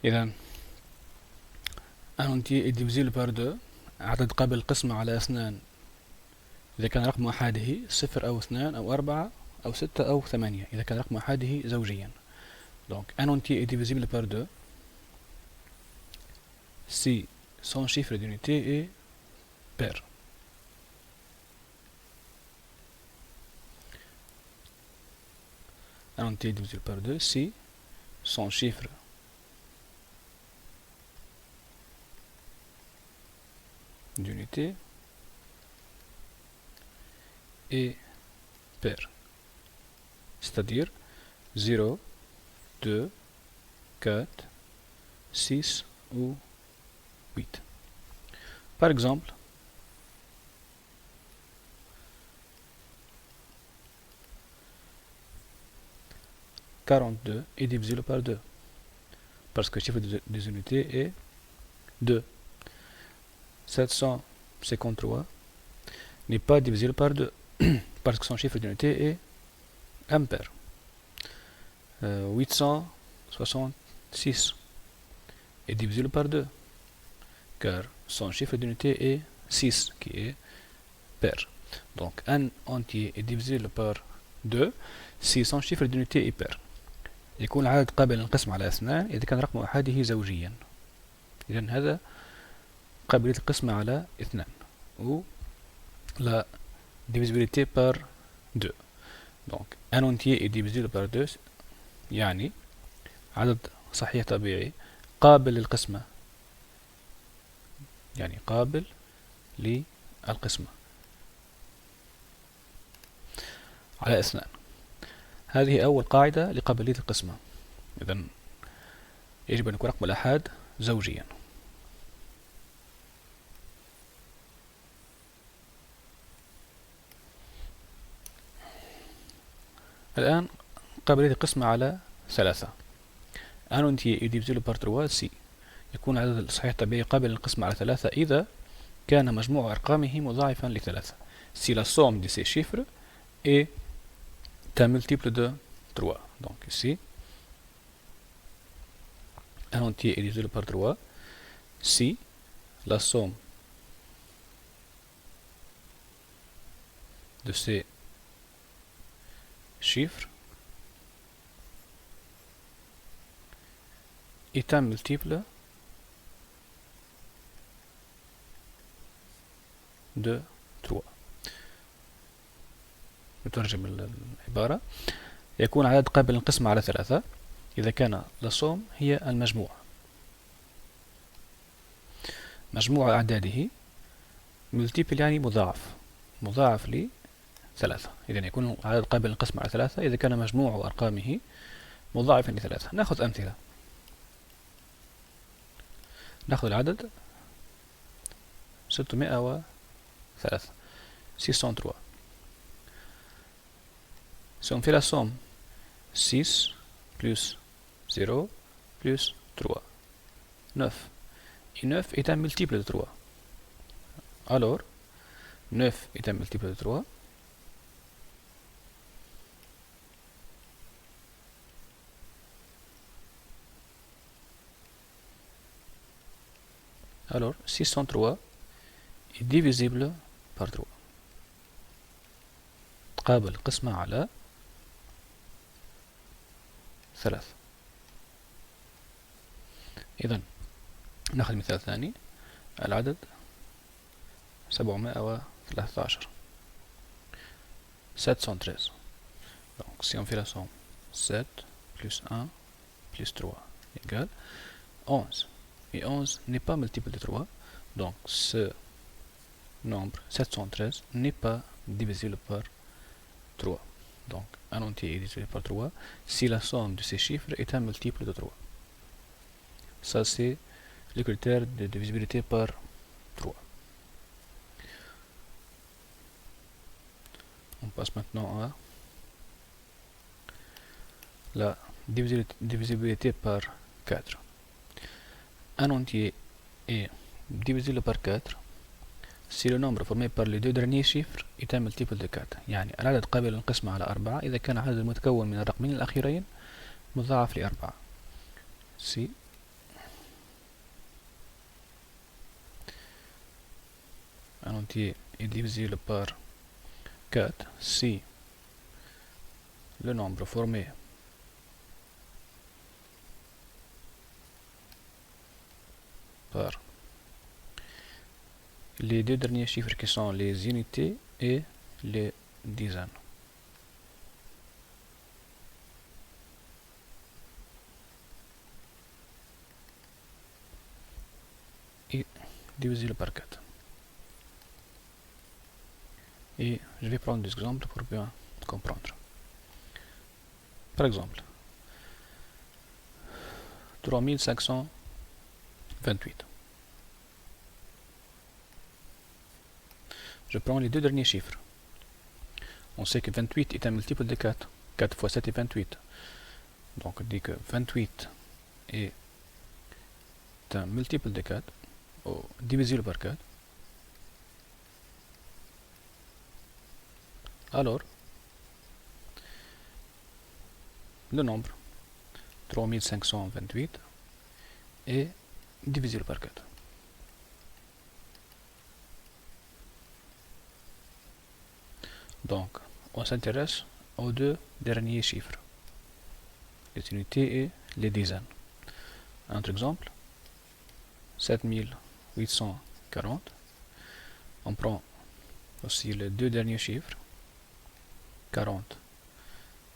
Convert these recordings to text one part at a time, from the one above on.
إذا un entier est divisible par 2 عدد قابل للقسمة على 2 إذا كان رقم أحاده 0 أو 2 أو 4 أو 6 أو 8 إذا كان رقم أحاده زوجيا. Donc un entier est divisible par 2 si son chiffre d'unité est pair. Un entier est divisible par 2 si son chiffre d'unité est pair. C'est-à-dire 0, 2, 4, 6 ou 8. Par exemple, « 42 est divisible par 2 » parce que le chiffre des unités est 2. 753 n'est pas divisible par 2 parce que son chiffre d'unité est impair. 866 est divisible par 2 car son chiffre d'unité est 6 qui est pair. Donc un entier est divisible par 2 si son chiffre d'unité est pair. يكون العدد قابل للقسم على 2 إذا كان رقم أحاده زوجيا. إذن هذا قابلية القسمة على 2 ou la divisibilité par 2. Donc un entier est divisible par 2 يعني عدد صحيح طبيعي قابل للقسمة، يعني قابل للقسمة على 2. هذه أول قاعدة لقابلية القسمة. إذن يجب أن يكون رقم الآحاد زوجيا. الآن قابلية القسمة على 3. un entier est divisible par 3 si يكون العدد الصحيح الطبيعي قابل للقسمة على 3 إذا كان مجموع أرقامه مضاعفا ل3. Si la somme de ces chiffres est un multiple de 3. Donc ici, un entier est divisible par 3 si la somme de ces chiffres est un multiple de 3. نترجم العبارة. يكون عدد قابل للقسمة على 3 إذا كان الصوم هي المجموع، مجموع أعداده ملتيبل يعني مضاعف ل 3. إذن يكون عدد قابل للقسمة على 3 إذا كان مجموع أرقامه مضاعفا ل 3. نأخذ أمثلة. نأخذ العدد 603 603. Si on fait la somme 6 plus 0 plus 3, 9. Et 9 est un multiple de 3. Alors, 9 est un multiple de 3. Alors, 603 est divisible par 3. قابل القسمة على 3. إذن نأخذ مثال ثاني. العدد 713 713. Donc si on fait la somme 7 plus 1 plus 3 égale 11. Et 11 n'est pas multiple de 3. Donc ce nombre 713 n'est pas divisible par 3. Donc un entier est divisible par 3 si la somme de ces chiffres est un multiple de 3. Ça c'est le critère de divisibilité par 3. On passe maintenant à la divisibilité par 4. Un entier est divisible par 4 si le nombre formé par les deux derniers chiffres est un multiple de 4. يعني العدد قابل للقسمة على 4 إذا كان العدد المتكون من الرقمين الأخيرين مضاعف ل4. Si entier est divisible par 4 si le nombre formé par les deux derniers chiffres qui sont les unités et les dizaines. Et divisible par 4. Et je vais prendre des exemples pour bien comprendre. Par exemple, 3528. Je prends les deux derniers chiffres. On sait que 28 est un multiple de 4. 4 fois 7 est 28. Donc on dit que 28 est un multiple de 4, ou divisible par 4. Alors, le nombre 3528 est divisible par 4. Donc, on s'intéresse aux deux derniers chiffres, les unités et les dizaines. Un autre exemple, 7840. On prend aussi les deux derniers chiffres. 40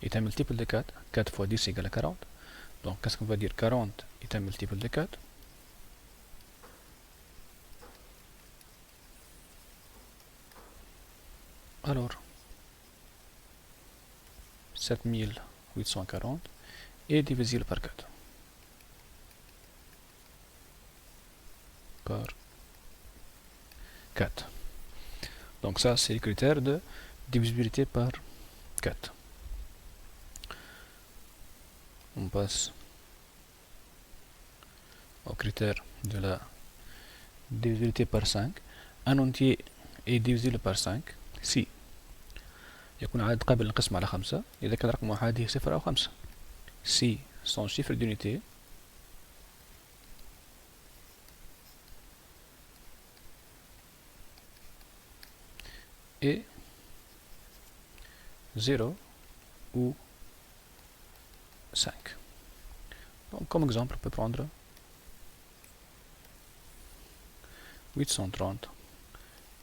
est un multiple de 4. 4 fois 10 égale à 40. Donc, qu'est-ce qu'on va dire? 40 est un multiple de 4. Alors, 7840 est divisible par 4. Par 4. Donc ça, c'est le critère de divisibilité par 4. On passe au critère de la divisibilité par 5. Un entier est divisible par 5 si يكون عدد قابل للقسم على 5 إذا كان رقم أحادي 0 أو 5. Si son chiffre d'unité est 0 ou 5. Donc, comme exemple, on peut prendre 830,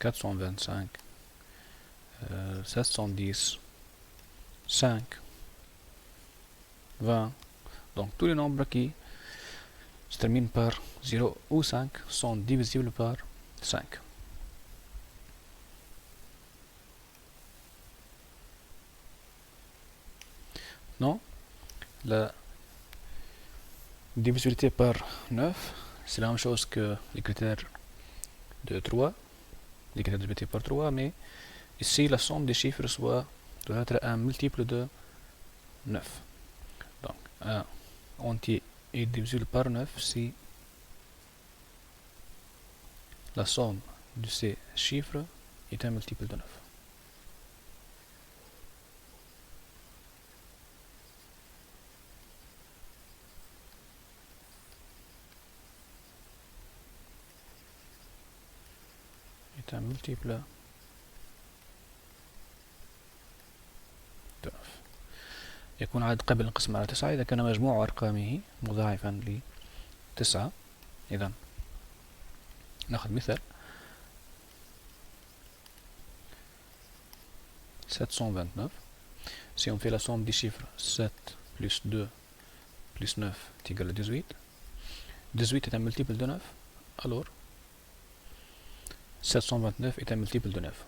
425, 710, 5, 20. Donc, tous les nombres qui se terminent par 0 ou 5 sont divisibles par 5. Non, la divisibilité par 9, c'est la même chose que les critères de 3, les critères de divisibilité par 3, mais ici la somme des chiffres doit être un multiple de 9. Donc, un entier est divisible par 9 si la somme de ces chiffres est un multiple de 9. Est un multiple de 9. يكون عدد قابل للقسم على 9 إذا كان مجموع أرقامه مضاعفا ل9. إذا ناخذ مثال 729. Si on fait la somme des chiffres 7 plus 2 plus 9 est égal à 18. 18 est un multiple de 9. Alors, 729 est un multiple de 9,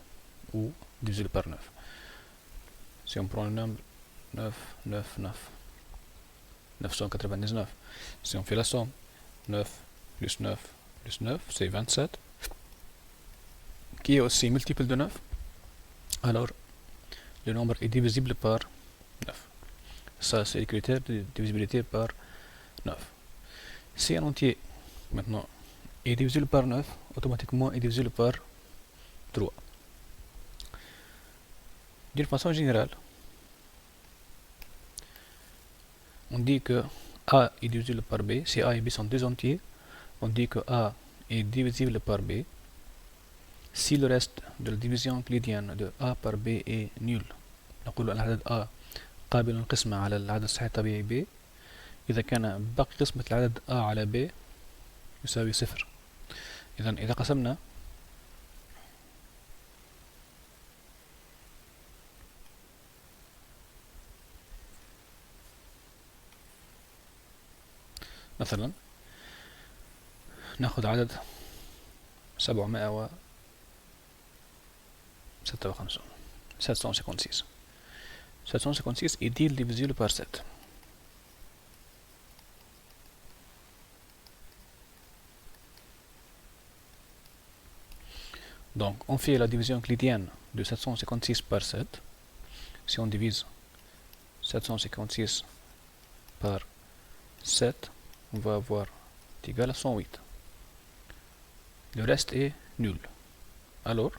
ou divisible par 9. Si on prend le nombre 9, 9, 9, 999. Si on fait la somme 9 plus 9 plus 9, c'est 27, qui est aussi multiple de 9. Alors, le nombre est divisible par 9. Ça, c'est le critère de divisibilité par 9. Si un entier, maintenant, est divisible par 9, automatiquement est divisible par 3. D'une façon générale, on dit que A est divisible par B. Si A et B sont deux entiers, on dit que A est divisible par B si le reste de la division euclidienne de A par B est nul. نقول أن العدد A قابل للقسمة على العدد الصحيح الطبيعي B إذا كان باقي قسمة العدد A على B يساوي صفر. إذا قسمنا مثلا ناخذ عدد 756 756 est divisible par 7. Donc on fait la division euclidienne de 756 par 7. Si on divise 756 par 7, on va avoir égal à 108. Le reste est nul. Alors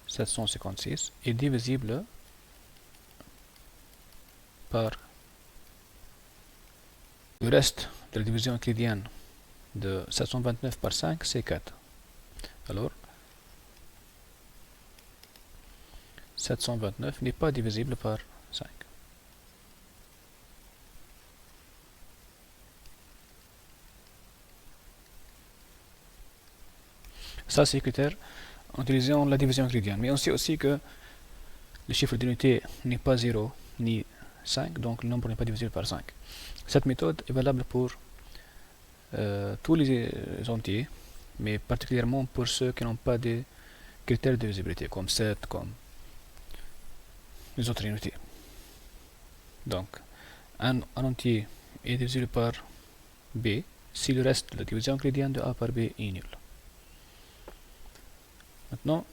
756 est divisible par le reste de la division euclidienne de 729 par 5, c'est 4. Alors 729 n'est pas divisible par 5. Ça, c'est le critère en utilisant la division euclidienne. Mais on sait aussi que le chiffre d'unité n'est pas 0 ni 5, donc le nombre n'est pas divisible par 5. Cette méthode est valable pour tous les entiers, mais particulièrement pour ceux qui n'ont pas de critères de divisibilité, comme 7, comme les autres unités. Donc, un entier est divisible par B si le reste de la division euclidienne de A par B est nul. Maintenant,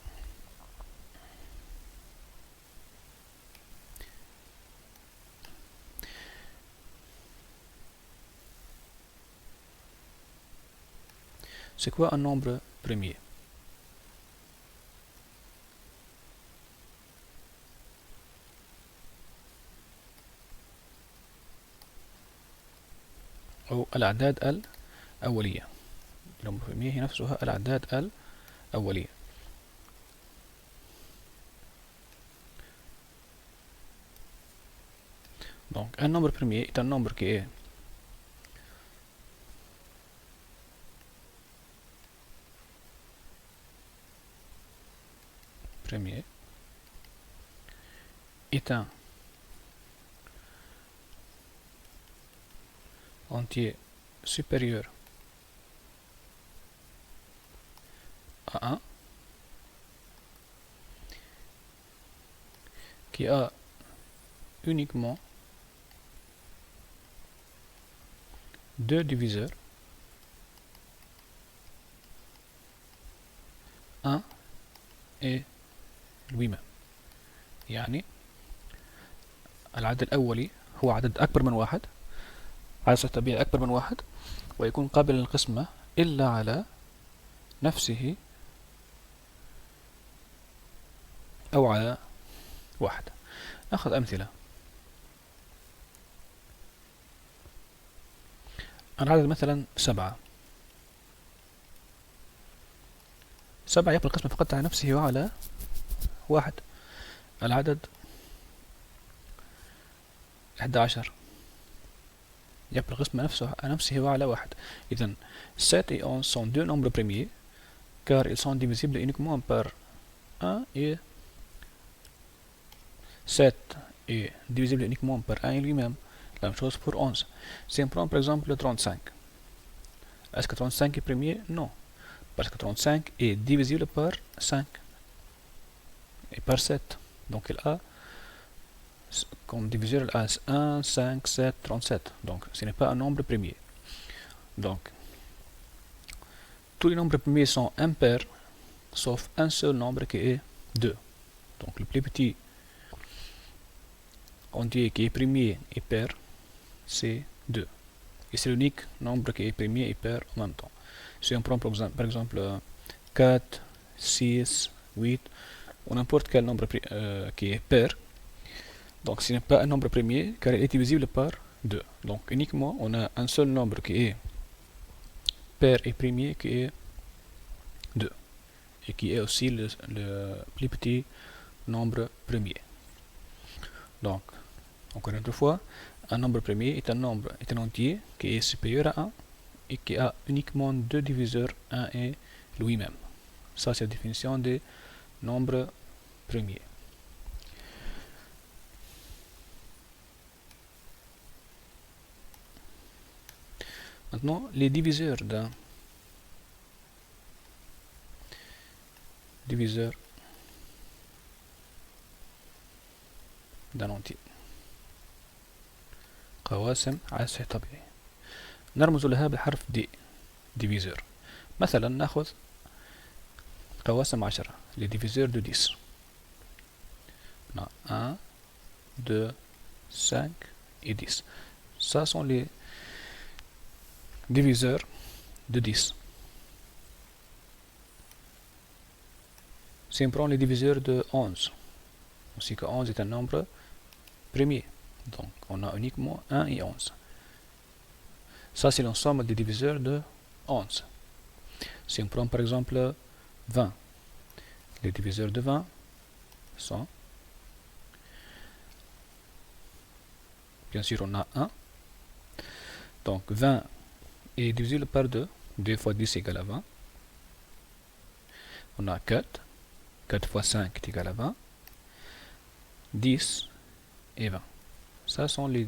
c'est quoi un nombre premier? أو الأعداد الأولية. النمبر premier هي نفسها الأعداد الأولية. Donc, un nombre premier est un nombre qui est premier est un entier supérieur à 1 qui a uniquement deux diviseurs, 1 et lui-même. يعني العدد الأولي هو عدد أكبر من واحد، عدد صحيح طبيعي أكبر من واحد، ويكون قابل للقسمة إلا على نفسه أو على واحد. نأخذ أمثلة. العدد مثلا 7 يقبل القسمة فقط على نفسه وعلى واحد. العدد 11 يقبل القسمة على نفسه وعلى واحد. إذن 7 et 11 sont deux nombres premiers car ils sont divisibles uniquement par 1 et 7 est divisible uniquement par 1 et lui-même. La même chose pour 11. Si on prend par exemple le 35, est-ce que 35 est premier? Non, parce que 35 est divisible par 5 et par 7. Donc il a comme diviseur 1, 5, 7, 37. Donc ce n'est pas un nombre premier. Donc tous les nombres premiers sont impairs sauf un seul nombre qui est 2. Donc le plus petit entier qui est premier et pair, c'est 2. Et c'est l'unique nombre qui est premier et pair en même temps. Si on prend par exemple 4, 6, 8, ou n'importe quel nombre qui est pair, donc ce n'est pas un nombre premier car il est divisible par 2. Donc uniquement on a un seul nombre qui est pair et premier qui est et qui est aussi le plus petit nombre premier. Donc, encore une fois, un nombre premier est un entier qui est supérieur à 1 et qui a uniquement deux diviseurs, 1 et lui-même. Ça, c'est la définition des nombres premiers. Maintenant, les diviseurs d'un entier. قواسم على سطح طبيعي نرمز لها بالحرف D diviseur. مثلا ناخذ قواسم 10 les diviseurs de 10. On a 1, 2, 5 et 10. Ça sont les diviseurs de 10. Si on prend les diviseurs de 11, on sait que 11 est un nombre premier. Donc on a uniquement 1 et 11. Ça c'est l'ensemble des diviseurs de 11. Si on prend par exemple 20, les diviseurs de 20 sont, bien sûr on a 1. Donc 20 est divisible par 2. 2 fois 10 égale à 20. On a 4. 4 fois 5 est égal à 20. 10 et 20. Ce sont les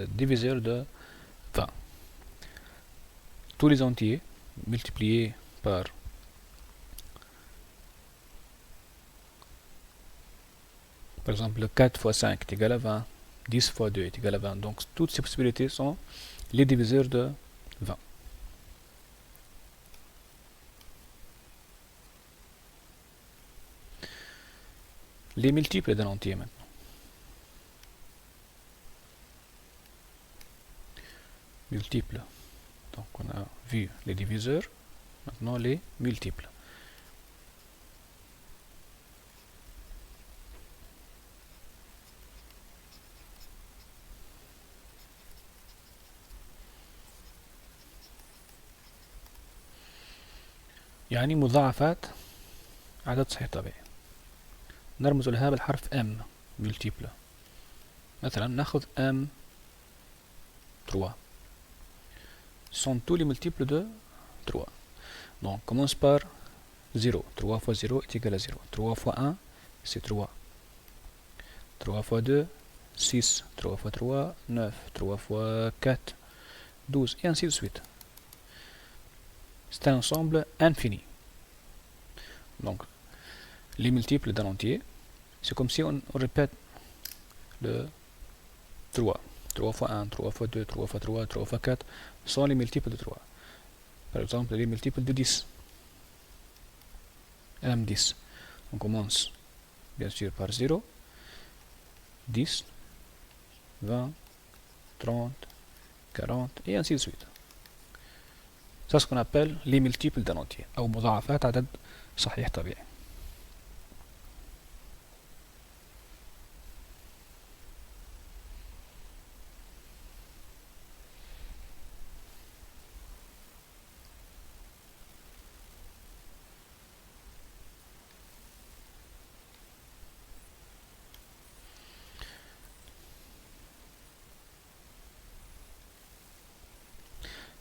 diviseurs de 20. Tous les entiers multipliés par exemple 4 fois 5 est égal à 20. 10 fois 2 est égal à 20. Donc toutes ces possibilités sont les diviseurs de 20. Les multiples d'un entier maintenant. Multiples. Donc on a vu les diviseurs, maintenant les multiples. يعني مضاعفات عدد صحيح طبيعي نرمز لها بالحرف M multiple. مثلا ناخذ M 3. Ce sont tous les multiples de 3. Donc commence par 0. 3 fois 0 est égal à 0. 3 fois 1 c'est 3. 3 fois 2 6. 3 fois 3 9. 3 fois 4 12 et ainsi de suite. C'est un ensemble infini. Donc les multiples d'un entier, c'est comme si on répète le 3. 3 fois 1, 3 fois 2, 3 fois 3, 3 fois 4 sont les multiples de 3. Par exemple, les multiples de 10. M10. On commence bien sûr par 0, 10, 20, 30, 40 et ainsi de suite. C'est ce qu'on appelle les multiples d'un entier أو مضاعفات عدد صحيح طبيعي.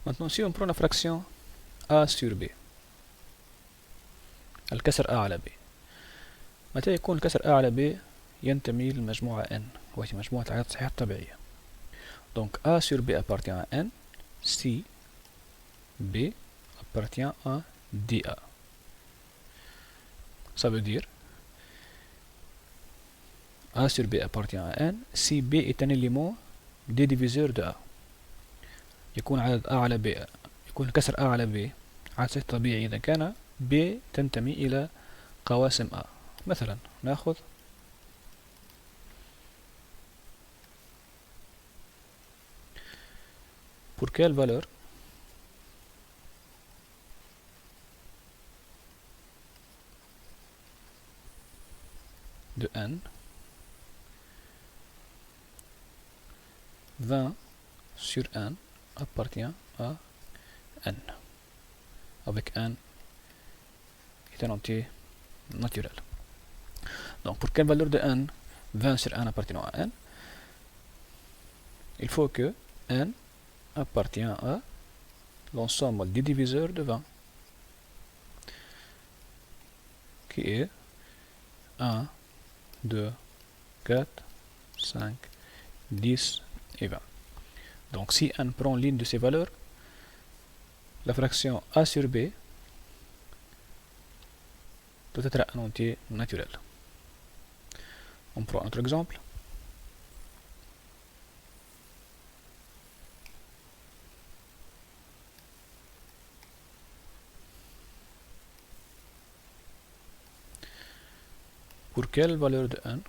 Maintenant, si on prend la fraction A sur B, الكسر A على B. متى يكون الكسر A على B ينتمي للمجموعة N وهي مجموعة عدد صحيح طبيعية. Donc A sur B appartient à N si B appartient à DA. Ça veut dire A sur B appartient à N si B est un élément des diviseurs de A. يكون عدد A على B يكون الكسر A على B عدد صحيح طبيعي إذا كان B تنتمي إلى قواسم A. مثلا ناخذ pour quelle valeur de N 20 sur N appartient à N avec N est un entier naturel. Donc pour quelle valeur de n 20 sur n appartenant à n, il faut que n appartient à l'ensemble des diviseurs de 20, qui est 1, 2, 4, 5, 10 et 20. Donc si n prend l'une de ces valeurs, la fraction a sur b doit être un entier naturel. On prend un autre exemple. Pour quelle valeur de n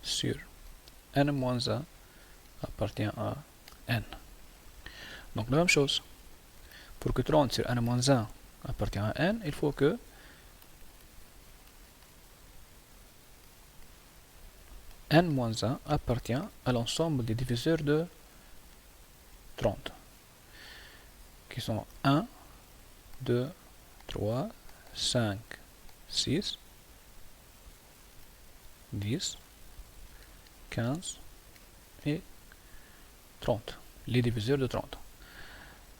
sur n-1 appartient à n. Donc la même chose. Pour que 30 sur n-1 appartient à n, il faut que n-1 appartient à l'ensemble des diviseurs de 30, qui sont 1, 2, 3, 5, 6, 10, 15 et 30, les diviseurs de 30.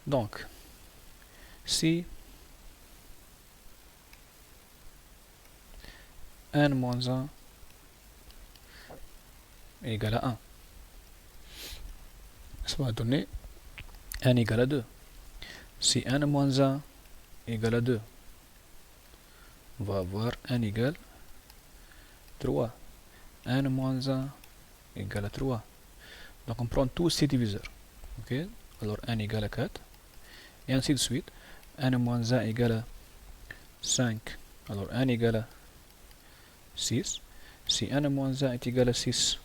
Donc, si n-1 est égal à 1, ça va donner n égale à 2. Si n-1 égale à 2, on va avoir n égale 3. n-1 égale à 3. Donc on prend tous ces diviseurs. Okay? Alors n égale à 4. Et ainsi de suite. n-1 égale à 5. Alors n égale à 6. Si n-1 est égal à 6,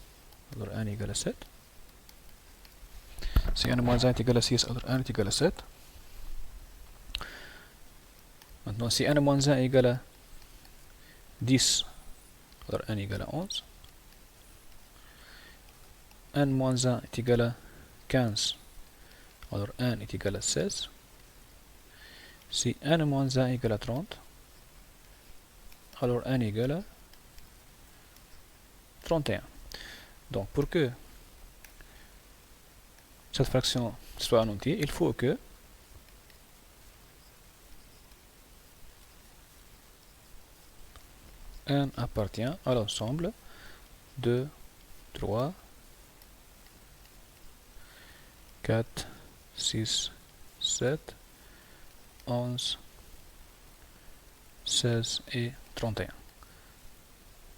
alors n égale à 7. Si n-1 est égal à 6, alors n est égal à 7. Maintenant, si n-1 est égal à 10, alors n égale à 11. n-1 est égal à 15, alors n est égal à 16. Si n-1 est égal à 30, alors n est égal à 31. Donc pour que cette fraction soit un entier, il faut que n appartient à l'ensemble de 3, 4, 6, 7, 11, 16 et 31.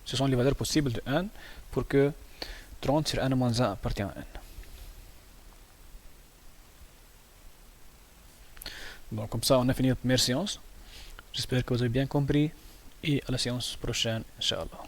Ce sont les valeurs possibles de n pour que 30 sur n-1 appartient à n. Bon, comme ça, on a fini notre première séance. J'espère que vous avez bien compris et à la séance prochaine, Inch'Allah.